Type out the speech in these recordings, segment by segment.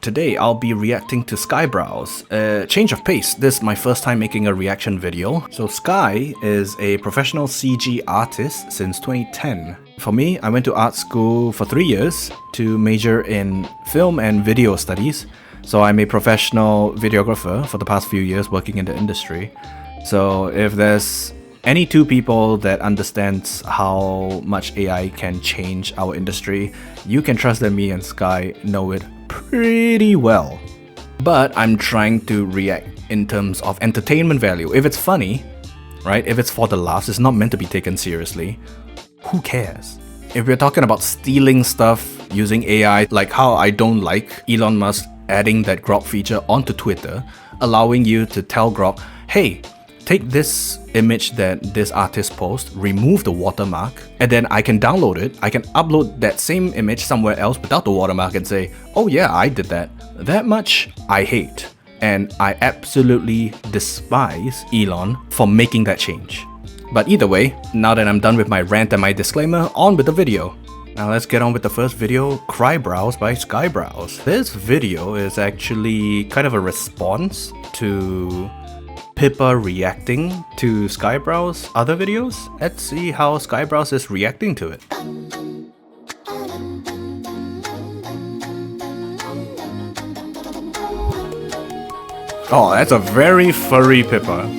Today I'll be reacting to Skyebrows. Change of pace, this is my first time making a reaction video. So Sky is a professional CG artist since 2010. For me, I went to art school for 3 years to major in film and video studies. So I'm a professional videographer for the past few years working in the industry. So if there's any two people that understands how much AI can change our industry, you can trust that me and Sky know it pretty well. But I'm trying to react in terms of entertainment value. If it's funny, right? If it's for the laughs, it's not meant to be taken seriously. Who cares? If we're talking about stealing stuff using AI, like how I don't like Elon Musk adding that Grok feature onto Twitter, allowing you to tell Grok, hey, take this image that this artist posts, remove the watermark, and then I can download it. I can upload that same image somewhere else without the watermark and say, oh yeah, I did that. That much I hate. And I absolutely despise Elon for making that change. But either way, now that I'm done with my rant and my disclaimer, on with the video. Now let's get on with the first video, Crybrows by Skyebrows. This video is actually kind of a response to Pippa reacting to Skyebrows' other videos. Let's see how Skyebrows is reacting to it. Oh, that's a very furry Pippa.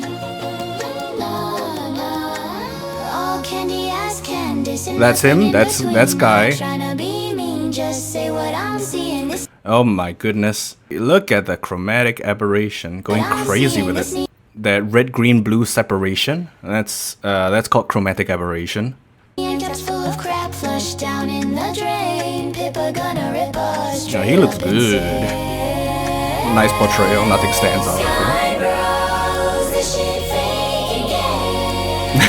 That's him, that's Guy. Oh my goodness. Look at the chromatic aberration, going crazy with it. That red, green, blue separation, that's called chromatic aberration. Yeah, he looks good. Nice portrayal, nothing stands out.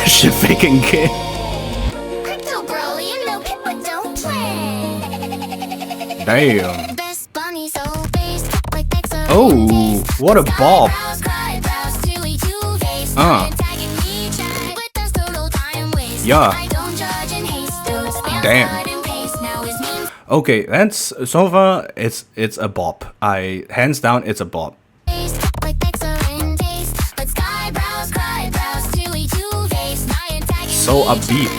Shit faking kid. Damn. Oh, what a bob. Yeah. Damn. Okay, that's so far it's a bop. Hands down it's a bop. So upbeat.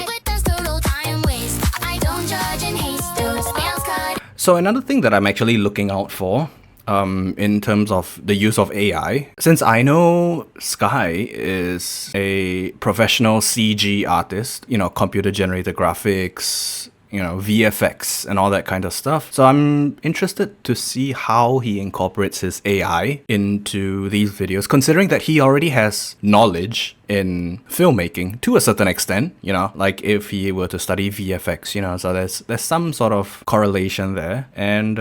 So another thing that I'm actually looking out for in terms of the use of AI, since I know Sky is a professional CG artist, you know, computer generated graphics, you know, VFX and all that kind of stuff. So I'm interested to see how he incorporates his AI into these videos, considering that he already has knowledge in filmmaking to a certain extent, you know, like if he were to study VFX, you know, so there's some sort of correlation there, and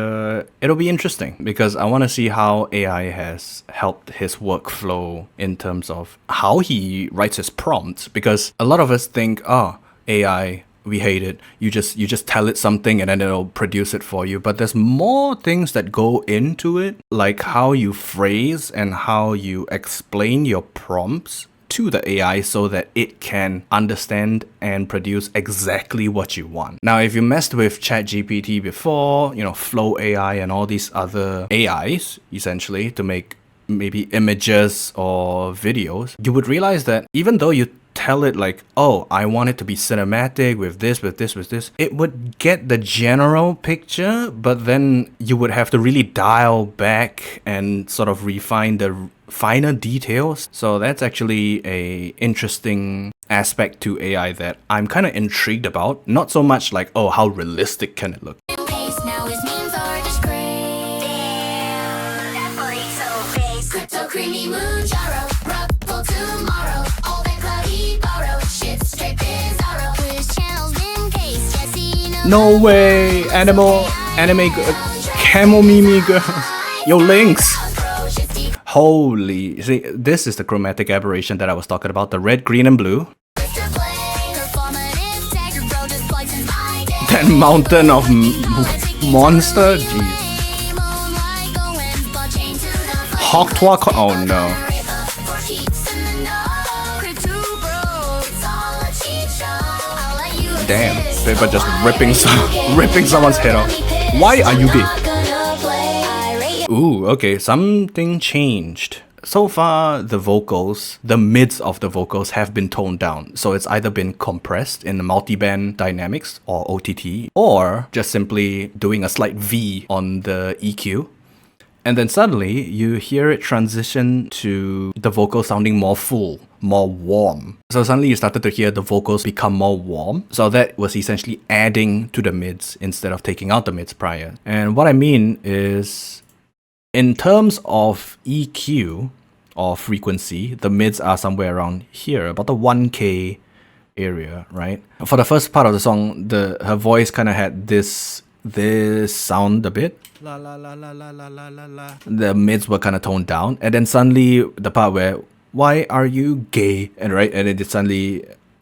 it'll be interesting because I want to see how AI has helped his workflow in terms of how he writes his prompts, because a lot of us think, oh, AI, we hate it. You just tell it something and then it'll produce it for you. But there's more things that go into it, like how you phrase and how you explain your prompts to the AI so that it can understand and produce exactly what you want. Now, if you messed with ChatGPT before, you know, Flow AI and all these other AIs, essentially, to make maybe images or videos, you would realize that even though you tell it like, oh, I want it to be cinematic with this, it would get the general picture, but then you would have to really dial back and sort of refine the finer details. So that's actually a interesting aspect to AI that I'm kind of intrigued about. Not so much like, oh, how realistic can it look? No way! Anime camo mimi girl. Yo, Lynx! Holy, see, this is the chromatic aberration that I was talking about, the red, green, and blue. That mountain of monster, jeez. Hawk oh no. Damn, Pippa just ripping someone's head off. Why are you gay? Ooh, okay, something changed. So far, the vocals, the mids of the vocals have been toned down. So it's either been compressed in the multiband dynamics or OTT, or just simply doing a slight V on the EQ. And then suddenly you hear it transition to the vocal sounding more full, more warm. So suddenly you started to hear the vocals become more warm. So that was essentially adding to the mids instead of taking out the mids prior. And what I mean is, in terms of EQ or frequency, the mids are somewhere around here, about the 1K area, right? For the first part of the song, her voice kind of had this sound a bit. La la la la la la la la la. The mids were kind of toned down, and then suddenly the part where "Why are you gay?" and then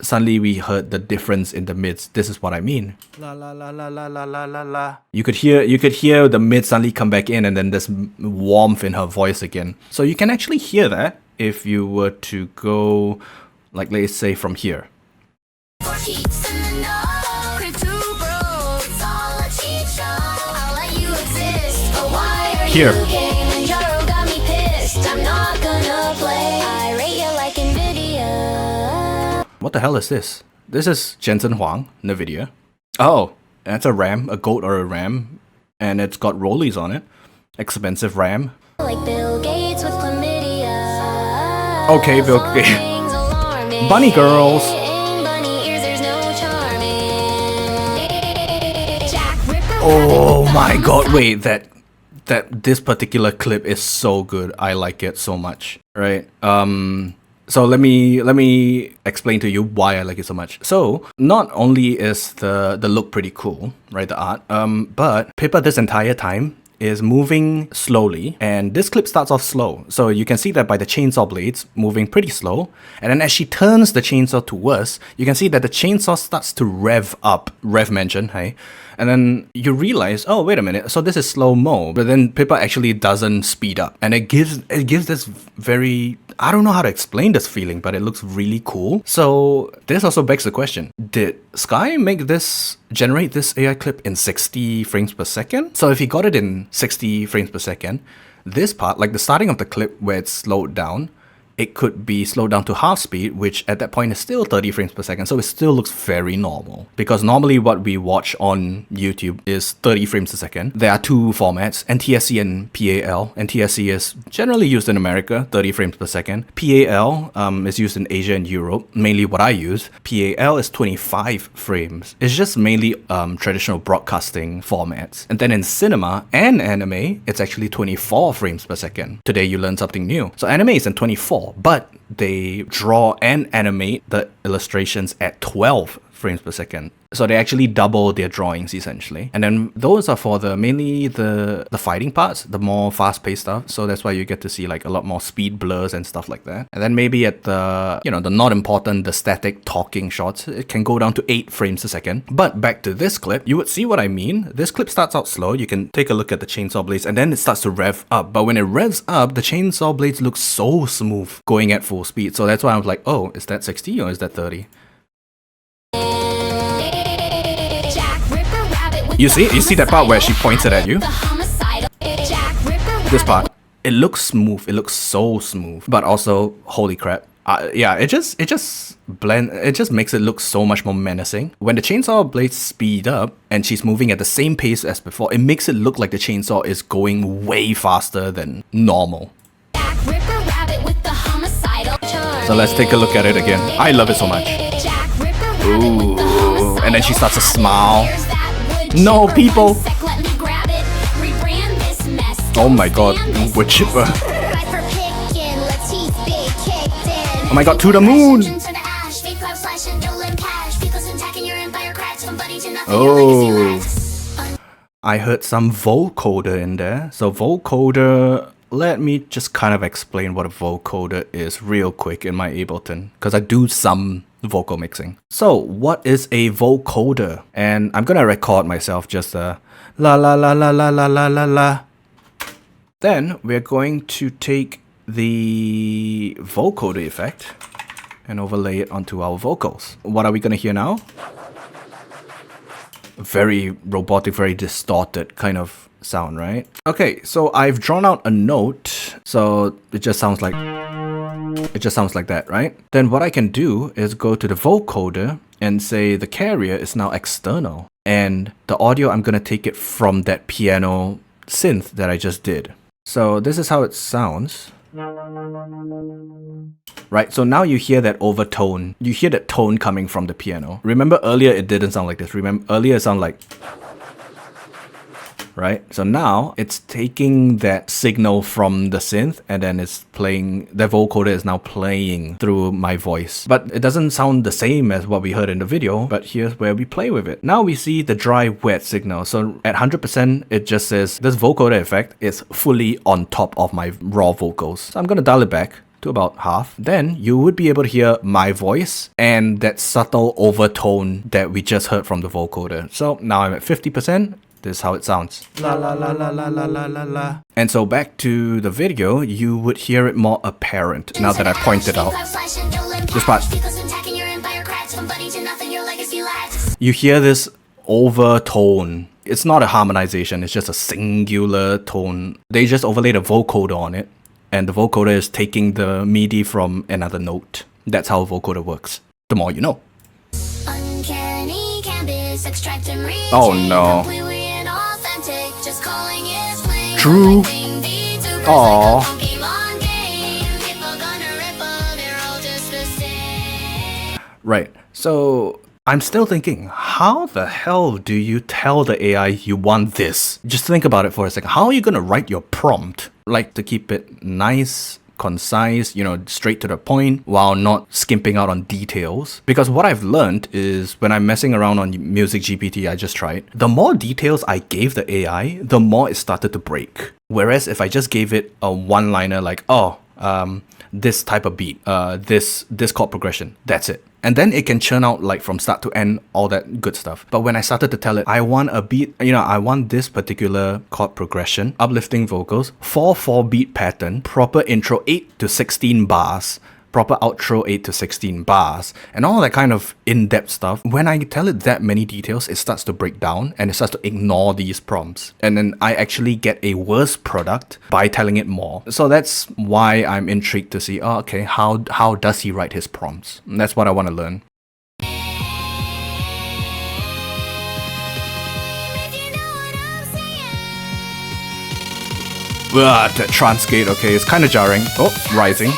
suddenly we heard the difference in the mids. This is what I mean. La la la la la la la la la. You could hear the mids suddenly come back in, and then there's warmth in her voice again. So you can actually hear that if you were to go, like, let's say from here. Here. What the hell is this? This is Jensen Huang, NVIDIA. Oh, that's a RAM, a goat or a RAM, and it's got rollies on it. Expensive RAM. Like Bill Gates with chlamydia. Okay, Bill Gates. Bunny girls. Oh my god, wait, that this particular clip is so good. I like it so much, right? So let me explain to you why I like it so much. So not only is the look pretty cool, right, the art, but Pippa this entire time is moving slowly, and this clip starts off slow. So you can see that by the chainsaw blades moving pretty slow, and then as she turns the chainsaw towards, you can see that the chainsaw starts to rev up, rev mention, hey? And then you realize, oh, wait a minute, so this is slow-mo, but then Pippa actually doesn't speed up. And it gives this very, I don't know how to explain this feeling, but it looks really cool. So this also begs the question, did Sky generate this AI clip in 60 frames per second? So if he got it in 60 frames per second, this part, like the starting of the clip where it's slowed down, it could be slowed down to half speed, which at that point is still 30 frames per second, so it still looks very normal. Because normally what we watch on YouTube is 30 frames a second. There are two formats, NTSC and PAL. NTSC is generally used in America, 30 frames per second. PAL is used in Asia and Europe, mainly what I use. PAL is 25 frames. It's just mainly traditional broadcasting formats. And then in cinema and anime, it's actually 24 frames per second. Today you learned something new. So anime is in 24. But they draw and animate the illustrations at 12 frames per second. So they actually double their drawings essentially. And then those are for mainly the fighting parts, the more fast-paced stuff. So that's why you get to see like a lot more speed blurs and stuff like that. And then maybe at the not important, the static talking shots, it can go down to 8 frames a second. But back to this clip, you would see what I mean. This clip starts out slow. You can take a look at the chainsaw blades and then it starts to rev up. But when it revs up, the chainsaw blades look so smooth going at full speed. So that's why I was like, oh, is that 60 or is that 30? You see that part where she points it at you? This part, it looks smooth, it looks so smooth, but also, holy crap. Yeah, it just makes it look so much more menacing. When the chainsaw blades speed up and she's moving at the same pace as before, it makes it look like the chainsaw is going way faster than normal. So let's take a look at it again. I love it so much. Ooh, and then she starts to smile. No, people! Oh my god, we're chipper. Oh my god, to the moon! Oh. I heard some vocoder in there. So vocoder, let me just kind of explain what a vocoder is real quick in my Ableton, because I do some vocal mixing. So what is a vocoder? And I'm gonna record myself just la la la la la la la la la. Then we're going to take the vocoder effect and overlay it onto our vocals. What are we gonna hear now? Very robotic, very distorted kind of sound, right? Okay, so I've drawn out a note, so it just sounds like that, right? Then what I can do is go to the vocoder and say the carrier is now external. And the audio, I'm gonna take it from that piano synth that I just did. So this is how it sounds. Right, so now you hear that overtone. You hear that tone coming from the piano. Remember earlier it didn't sound like this. Remember earlier it sounded like... Right, so now it's taking that signal from the synth and then it's playing, the vocoder is now playing through my voice. But it doesn't sound the same as what we heard in the video, but here's where we play with it. Now we see the dry wet signal. So at 100%, it just says this vocoder effect is fully on top of my raw vocals. So I'm gonna dial it back to about half. Then you would be able to hear my voice and that subtle overtone that we just heard from the vocoder. So now I'm at 50%. This is how it sounds. La la la la la la la la la. And so back to the video, you would hear it more apparent now that I pointed out this part. You hear this overtone. It's not a harmonization, it's just a singular tone. They just overlaid a vocoder on it, and the vocoder is taking the MIDI from another note. That's how a vocoder works. The more you know. Oh no. True. Aww. Right, so I'm still thinking, how the hell do you tell the AI you want this? Just think about it for a second. How are you gonna write your prompt? Like to keep it nice, concise, straight to the point while not skimping out on details. Because what I've learned is when I'm messing around on Music GPT I just tried, the more details I gave the AI, the more it started to break. Whereas if I just gave it a one-liner like, this type of beat, this chord progression, that's it. And then it can churn out like from start to end, all that good stuff. But when I started to tell it, I want a beat, I want this particular chord progression, uplifting vocals, 4/4 beat pattern, proper intro 8 to 16 bars, proper outro 8 to 16 bars, and all that kind of in-depth stuff. When I tell it that many details, it starts to break down and it starts to ignore these prompts. And then I actually get a worse product by telling it more. So that's why I'm intrigued to see, okay, how does he write his prompts? And that's what I want to learn. That trance gate, okay, it's kind of jarring. Oh, rising.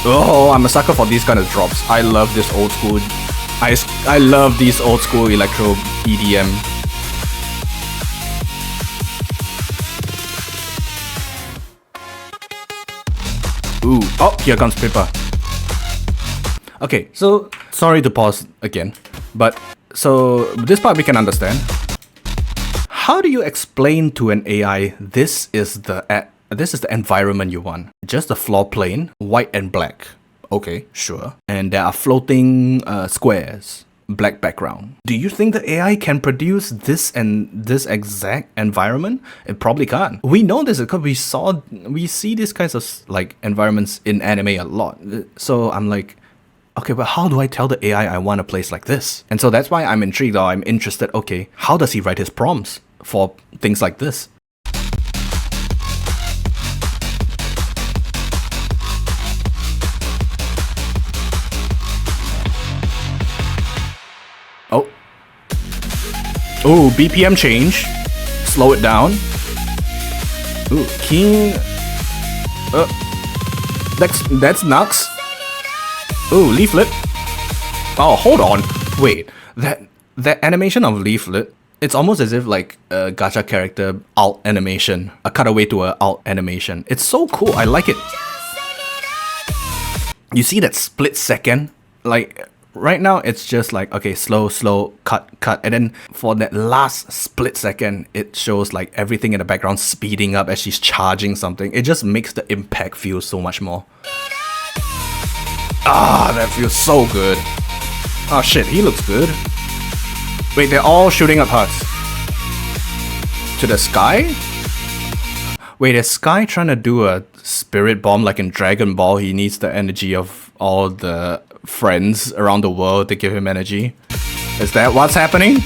Oh, I'm a sucker for these kind of drops. I love this old school. I love these old school electro EDM. Ooh, oh, here comes Pippa. Okay, so sorry to pause again, but so this part we can understand. How do you explain to an AI this is the environment you want? Just the floor plane, white and black. Okay, sure. And there are floating squares, black background. Do you think the AI can produce this and this exact environment? It probably can't. We know this because we see these kinds of like environments in anime a lot. So I'm like, okay, but how do I tell the AI I want a place like this? And so that's why I'm intrigued, or I'm interested. Okay, how does he write his prompts for things like this? Oh, BPM change. Slow it down. Ooh, King. That's Nux. Ooh, Leaflet. Oh, hold on. Wait, that animation of Leaflet, it's almost as if like a gacha character alt animation, a cutaway to a alt animation. It's so cool. I like it. You see that split second? Like, right now, it's just like, okay, slow, cut. And then for that last split second, it shows like everything in the background speeding up as she's charging something. It just makes the impact feel so much more. Ah, that feels so good. Oh shit, he looks good. Wait, they're all shooting up hearts. To the sky? Wait, is Sky trying to do a spirit bomb like in Dragon Ball? He needs the energy of all the friends around the world to give him energy. Is that what's happening?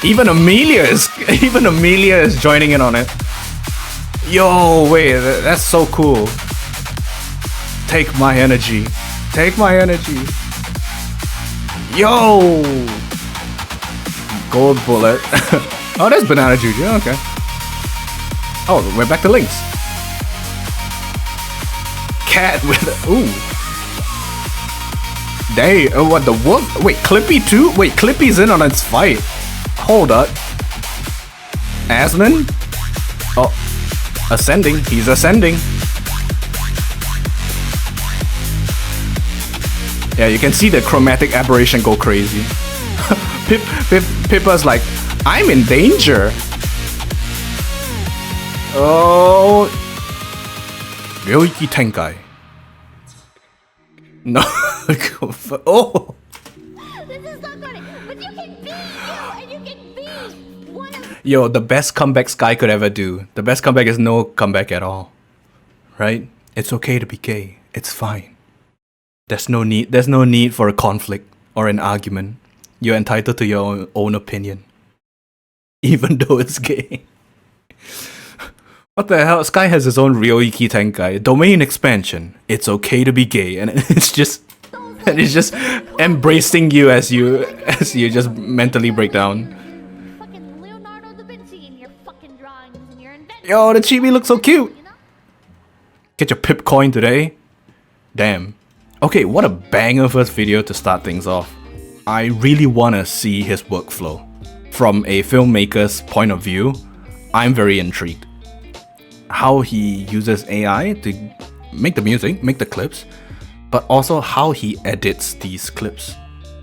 Even Amelia is joining in on it. Yo, wait, that's so cool. Take my energy. Take my energy. Yo! Gold bullet. Oh, there's banana juju. Okay. Oh, we're back to links. Cat with ooh. Dang, what the wolf? Wait, Clippy too? Wait, Clippy's in on its fight. Hold up. Aslan? Oh, ascending. He's ascending. Yeah, you can see the chromatic aberration go crazy. Pippa's like, I'm in danger. Oh. Ryoiki Tenkai. No. Oh. This is so funny, but you can be and you can be one of. Yo, the best comeback Sky could ever do. The best comeback is no comeback at all. Right? It's okay to be gay. It's fine. There's no need for a conflict or an argument. You're entitled to your own opinion. Even though it's gay. What the hell? Sky has his own Ryoiki Tenkai. Domain expansion. It's okay to be gay. And it's just embracing you as you just mentally break down. Fucking Leonardo da Vinci in your fucking drawings and your inventions. Yo, the chibi looks so cute. Get your pip coin today. Damn. Okay, what a banger first video to start things off. I really wanna see his workflow. From a filmmaker's point of view, I'm very intrigued. How he uses AI to make the music, make the clips, but also how he edits these clips.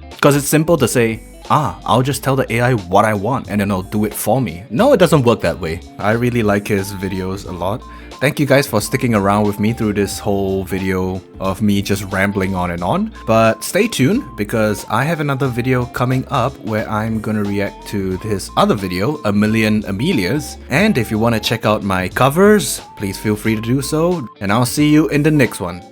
Because it's simple to say, I'll just tell the AI what I want and then it'll do it for me. No, it doesn't work that way. I really like his videos a lot. Thank you guys for sticking around with me through this whole video of me just rambling on and on. But stay tuned because I have another video coming up where I'm gonna react to his other video, A Million Amelias. And if you want to check out my covers, please feel free to do so. And I'll see you in the next one.